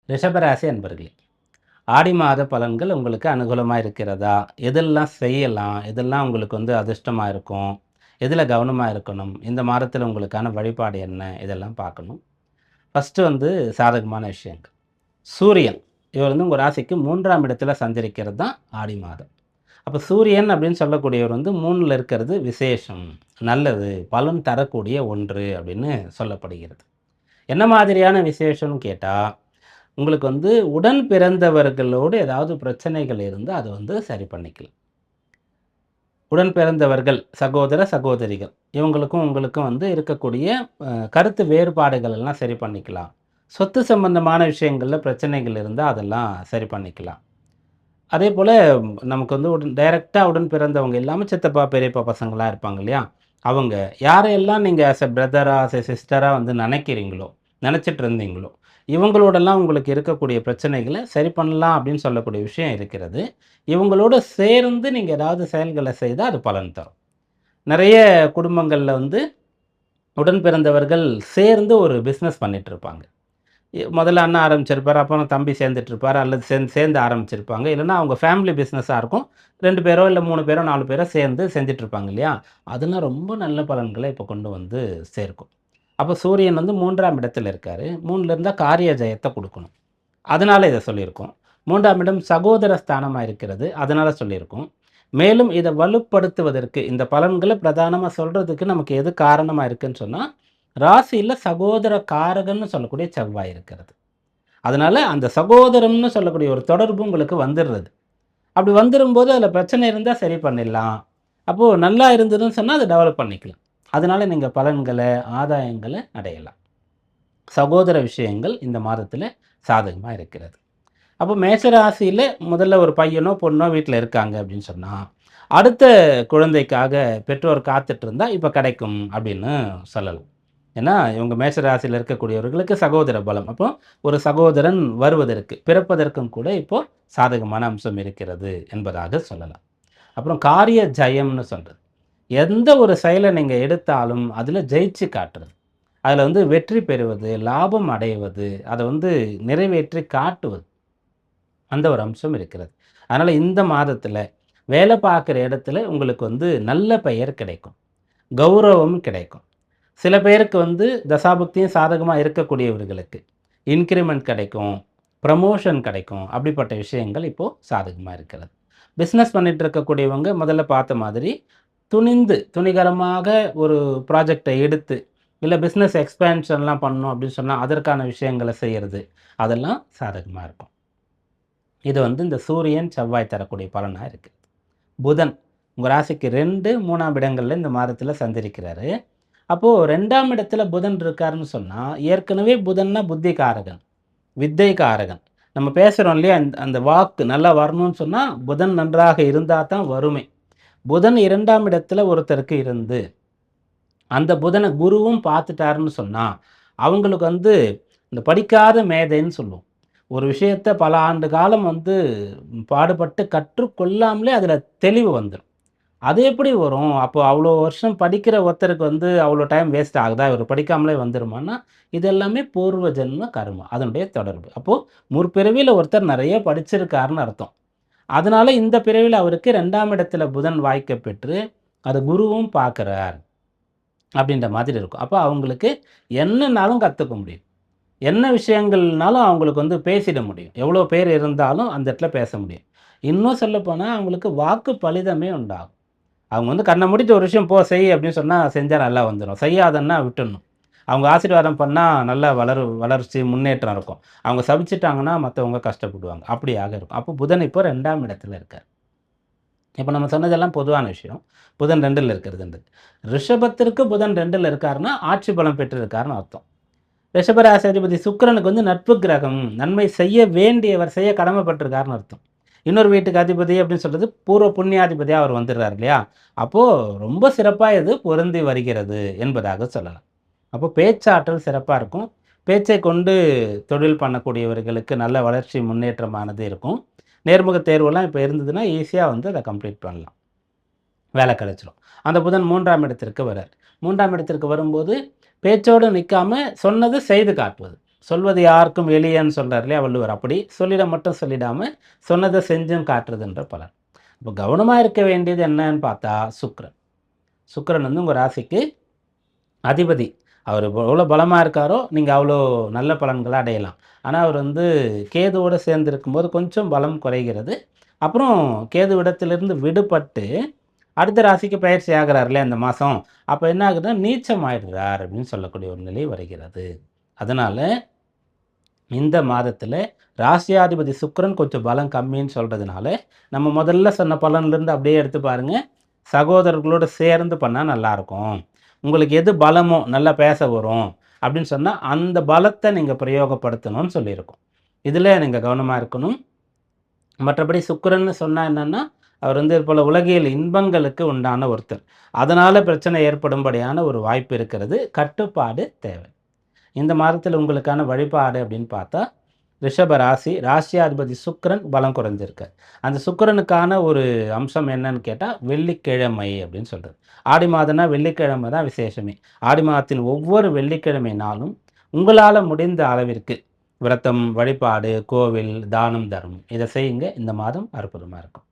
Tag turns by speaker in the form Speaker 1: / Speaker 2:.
Speaker 1: ரிஷபராசி அன்பர்களே, ஆடி மாத பலன்கள் உங்களுக்கு அனுகூலமா இருக்கிறதா? எதெல்லாம் செய்யலாம்? எதெல்லாம் உங்களுக்கு அதிர்ஷ்டமா இருக்கும்? எதில கவனமா இருக்கணும்? இந்த மாதத்தில உங்களுக்கான வழிபாடு என்ன? இதெல்லாம் பார்க்கணும். ஃபர்ஸ்ட்டு சாதகமான விஷயங்கள். சூரியன் இவர் உங்க ராசிக்கு 3ஆம் இடத்துல சஞ்சரிக்கிறது தான் ஆடி மாதம். அப்ப சூரியன் அப்படின்னு சொல்லக்கூடியவர் 3ல இருக்கிறது விசேஷம், நல்லது, பலன் தரக்கூடிய ஒன்று அப்படின்னு சொல்லப்படுகிறது. என்ன மாதிரியான விசேஷம்னு கேட்டா, உங்களுக்கு உடன் பிறந்தவர்களோடு ஏதாவது பிரச்சனைகள் இருந்தா, அத சரி பண்ணிக்கலாம். உடன் பிறந்தவர்கள், சகோதர, சகோதரிகள் இவங்களுக்கும் உங்களுக்கும் இருக்கக்கூடிய கருத்து வேறுபாடுகள் எல்லாம் சரி பண்ணிக்கலாம். சொத்து சம்பந்தமான விஷயங்கள்ல பிரச்சனைகள் இருந்தா, அதெல்லாம் சரி பண்ணிக்கலாம். அதேபோல நமக்கு டைரக்ட்டா உடன் பிறந்தவங்க இல்லாம சித்தப்பா, பெரியப்பா பசங்களா இருப்பாங்க இல்லையா? அவங்க யாரையெல்லாம் நீங்க ஆஸ் எ பிரதரா, ஆஸ் எ சிஸ்டரா நெனைக்கிறீங்களோ, நெனச்சிட்டு இருந்தீங்களோ, இவங்களோடலாம் உங்களுக்கு இருக்கக்கூடிய பிரச்சனைகள சரி பண்ணலாம் அப்படின்னு சொல்லக்கூடிய விஷயம் இருக்கிறது. இவங்களோட சேர்ந்து நீங்க ஏதாவது செயல்கள செய்தா அது பலன் தரும். நெறைய குடும்பங்கள்ல உடன் பிறந்தவர்கள் சேர்ந்து ஒரு பிசினஸ் பண்ணிட்டு இருப்பாங்க. முதல்ல அண்ணன் ஆரம்பிச்சிருப்பாரு. அப்புறம் தம்பி சேர்ந்துட்டுருப்பாரு. அல்லது சேர்ந்து ஆரம்பிச்சிருப்பாங்க. இல்லன்னா அவங்க ஃபேமிலி பிசினஸா இருக்கும். 2 பேரோ, இல்ல 3 பேரோ, 4 பேரோ சேர்ந்து செஞ்சுட்டுருப்பாங்க இல்லையா? அதெல்லாம் ரொம்ப நல்ல பலன்கள இப்ப கொண்டு சேர்க்கும். அப்ப சூரியன் 3ஆம் இடத்துல இருக்காரு. 3ல இருந்தா காரிய ஜெயத்த குடுக்கணும். அதனால இத சொல்லியிருக்கோம். 3ஆம் இடம் சகோதர ஸ்தானமா இருக்கிறது. அதனால சொல்லியிருக்கோம். மேலும் இத வலுப்படுத்துவதற்கு இந்த பலன்கள பிரதானமா சொல்றதுக்கு நமக்கு எது காரணமா இருக்குன்னு சொன்னா, ராசியில சகோதர காரகன்னு சொல்லக்கூடிய செவ்வாய் இருக்கிறது. அதனால அந்த சகோதரம்னு சொல்லக்கூடிய ஒரு தொடர்பு உங்களுக்கு வந்துடுறது. அப்படி வந்துரும்போது அதில பிரச்சனை இருந்தா சரி பண்ணிடலாம். அப்போ நல்லா இருந்ததுன்னு சொன்னா அத டெவலப் பண்ணிக்கலாம். அதனால நீங்க பலன்கள, ஆதாயங்கள அடையலாம். சகோதர விஷயங்கள் இந்த மாதத்தில சாதகமா இருக்கிறது. அப்போ மேஷ ராசியில முதல்ல ஒரு பையனோ, பொண்ணோ வீட்ல இருக்காங்க அப்படின்னு சொன்னா, அடுத்த குழந்தைக்காக பெற்றோர் காத்துட்டு இருந்தா, இப்ப கிடைக்கும் அப்படின்னு சொல்லலாம். ஏன்னா, இவங்க மேஷ ராசியில இருக்கக்கூடியவர்களுக்கு சகோதர பலம். அப்போ ஒரு சகோதரன் வருவதற்கு, பிறப்பதற்கும் கூட இப்போ சாதகமான அம்சம் இருக்கிறது என்பதாக சொல்லலாம். அப்புறம் காரிய ஜெயம்னு சொல்றது. எந்த ஒரு செயல நீங்க எடுத்தாலும், அதில ஜெயிச்சு காட்டுறது. அதில வெற்றி பெறுவது, லாபம் அடைவது, அத நிறைவேற்றி காட்டுவது. அந்த ஒரு அம்சம் இருக்கிறது. அதனால இந்த மாதத்தில வேலை பார்க்குற இடத்துல உங்களுக்கு நல்ல பெயர் கிடைக்கும். கௌரவம் கிடைக்கும். சில பேருக்கு தசாபுக்தியும் சாதகமா இருக்கக்கூடியவர்களுக்கு இன்கிரிமெண்ட் கிடைக்கும், ப்ரமோஷன் கிடைக்கும். அப்படிப்பட்ட விஷயங்கள் இப்போ சாதகமா இருக்கிறது. பிசினஸ் பண்ணிட்டு இருக்கக்கூடியவங்க முதல்ல பார்த்த மாதிரி துணிகரமாக ஒரு ப்ராஜெக்ட்ட எடுத்து, இல்ல பிசினஸ் எக்ஸ்பேன்ஷன்லாம் பண்ணணும் அப்படின்னு சொன்னா, அதற்கான விஷயங்கள செய்யறது, அதெல்லாம் சாதகமா இருக்கும். இது இந்த சூரியன், செவ்வாய் தரக்கூடிய பலனா இருக்கு. புதன் உங்க ராசிக்கு 2, 3ஆம் இடங்கள்ல இந்த மாதத்துல சஞ்சரிக்கிறாரு. அப்போ 2ஆம் இடத்துல புதன் இருக்காருன்னு சொன்னா, ஏற்கனவே புதன்னா புத்தி காரகன், வித்தை காரகன். நம்ம பேசுறோம் இல்லையா? அந்த வாக்கு நல்லா வரணும்னு சொன்னா, புதன் நன்றாக இருந்தா தான் வருமே. புதன் 2ஆம் இடத்துல ஒருத்தருக்கு இருந்து, அந்த புதன குருவும் பார்த்துட்டாருன்னு சொன்னா, அவங்களுக்கு இந்த படிக்காத மேதைன்னு சொல்லுவோம். ஒரு விஷயத்த பல ஆண்டு காலம் பாடுபட்டு கற்றுக்கொள்ளாமலே அதில தெளிவு வந்துரும். அது எப்படி வரும்? அப்போ அவ்வளோ வருஷம் படிக்கிற ஒருத்தருக்கு அவ்வளோ டைம் வேஸ்ட் ஆகுதா? இவரு படிக்காமலே வந்துருமான்னா, இது எல்லாமே பூர்வ ஜென்ம கர்மா. அதனுடைய தொடர்பு. அப்போ முற்பிறவியில ஒருத்தர் நெறைய படிச்சிருக்காருன்னு அர்த்தம். அதனால இந்த பிறவியில அவருக்கு 2ஆம் இடத்துல புதன் வாய்க்க பெற்று, அத குருவும் பார்க்கிறார். அப்படின்ற மாதிரி இருக்கும். அப்ப அவங்களுக்கு என்னன்னாலும் கத்துக்க முடியும். என்ன விஷயங்கள்னாலும் அவங்களுக்கு பேசிட முடியும். எவ்வளோ பேர் இருந்தாலும் அந்த இடத்துல பேச முடியும். இன்னும் சொல்லப்போனா அவங்களுக்கு வாக்கு பலிதமே உண்டாகும். அவங்க கண்ண மூடிட்டு ஒரு விஷயம் போ செய் அப்படின்னு சொன்னா செஞ்சா நல்லா வந்துரும். செய்யாதன்னா விட்டுடணும். அவங்க ஆசீர்வாதம் பண்ணா நல்லா வளர்ச்சி, முன்னேற்றம் இருக்கும். அவங்க சபிச்சுட்டாங்கன்னா மத்தவங்க கஷ்டப்படுவாங்க. அப்படியாக இருக்கும். அப்போ புதன் இப்போ 2ஆம் இடத்துல இருக்கார். இப்ப நம்ம சொன்னதெல்லாம் பொதுவான விஷயம். புதன் 2ல இருக்கிறதுன்றது. ரிஷபத்திற்கு புதன் 2ல இருக்காருன்னா, ஆட்சி பலம் பெற்றிருக்காருன்னு அர்த்தம். ரிஷபராசி அதிபதி சுக்கிரனுக்கு நட்பு கிரகம். நன்மை செய்ய வேண்டியவர், செய்ய கடமைப்பட்டிருக்காருன்னு அர்த்தம். இன்னொரு வீட்டுக்கு அதிபதி அப்படின்னு சொல்றது பூர்வ புண்ணியாதிபதியா அவர் வந்துடுறார் இல்லையா? அப்போ ரொம்ப சிறப்பா இது பொருந்தி வருகிறது என்பதாக சொல்லலாம். அப்போ பேச்சாற்றல் சிறப்பா இருக்கும். பேச்சை கொண்டு தொழில் பண்ணக்கூடியவர்களுக்கு நல்ல வளர்ச்சி, முன்னேற்றமானது இருக்கும். நேர்முக தேர்வுலாம் இப்ப இருந்ததுன்னா, ஈஸியா அத கம்ப்ளீட் பண்ணலாம். வேலை கிடைச்சிரும். அந்த புதன் 3ஆம் இடத்திற்கு வரார். 3ஆம் இடத்திற்கு வரும்போது, பேச்சோடு நிக்காம சொன்னது செய்து காட்டுவது. சொல்வது யாருக்கும் எளியன்னு சொல்றார் இல்லையா வள்ளுவர். அப்படி சொல்லிட மட்டும் சொல்லிடாம, சொன்னத செஞ்சும் காட்டுறதுன்ற பலன். இப்போ கவனமா இருக்க வேண்டியது என்னன்னு பார்த்தா சுக்கிரன். சுக்கிரன் வந்து உங்க ராசிக்கு அதிபதி. அவர் எவ்வளோ பலமா இருக்காரோ, நீங்க அவ்வளோ நல்ல பலன்கள அடையலாம். ஆனா, அவர் வந்து கேதுவோட சேர்ந்து இருக்கும்போது கொஞ்சம் பலம் குறைகிறது. அப்புறம் கேதுவிடத்திலிருந்து விடுபட்டு, அடுத்த ராசிக்கு பயிற்சி ஆகுறார் இல்லையா இந்த மாசம். அப்ப என்ன ஆகுதுன்னா, நீச்சம் ஆயிடுறார் அப்படின்னு சொல்லக்கூடிய ஒரு நிலை வருகிறது. அதனால இந்த மாதத்தில ராசியாதிபதி சுக்கிரன் கொஞ்சம் பலம் கம்மின்னு சொல்றதுனால, நம்ம முதல்ல சொன்ன பலன்லேருந்து அப்படியே எடுத்து பாருங்க. சகோதரர்களோடு சேர்ந்து பண்ணா நல்லாயிருக்கும். உங்களுக்கு எது பலமோ, நல்லா பேச வரும் அப்படின்னு சொன்னா, அந்த பலத்த நீங்க பிரயோகப்படுத்தணும்னு சொல்லியிருக்கோம். இதில நீங்க கவனமா இருக்கணும். மற்றபடி சுக்கிரன்னு சொன்னா என்னன்னா, அவர் வந்து இது போல உலகியல் இன்பங்களுக்கு உண்டான ஒருத்தர். அதனால பிரச்சனை ஏற்படும்படியான ஒரு வாய்ப்பு இருக்கிறது. கட்டுப்பாடு தேவை. இந்த மாதத்தில் உங்களுக்கான வழிபாடு அப்படின்னு பார்த்தா, ரிஷப ராசி, ராசியாதிபதி சுக்கிரன் பலம் குறைஞ்சிருக்கார். அந்த சுக்கிரனுக்கான ஒரு அம்சம் என்னன்னு கேட்டா, வெள்ளிக்கிழமை அப்படின்னு சொல்றது. ஆடி மாதம்னா வெள்ளிக்கிழமை தான் விசேஷமே. ஆடி மாதத்தின் ஒவ்வொரு வெள்ளிக்கிழமை நாளும் உங்களால முடிந்த அளவிற்கு விரதம், வழிபாடு, கோவில், தானம், தர்மம் இத செய்யுங்க. இந்த மாதம் அற்புதமா இருக்கும்.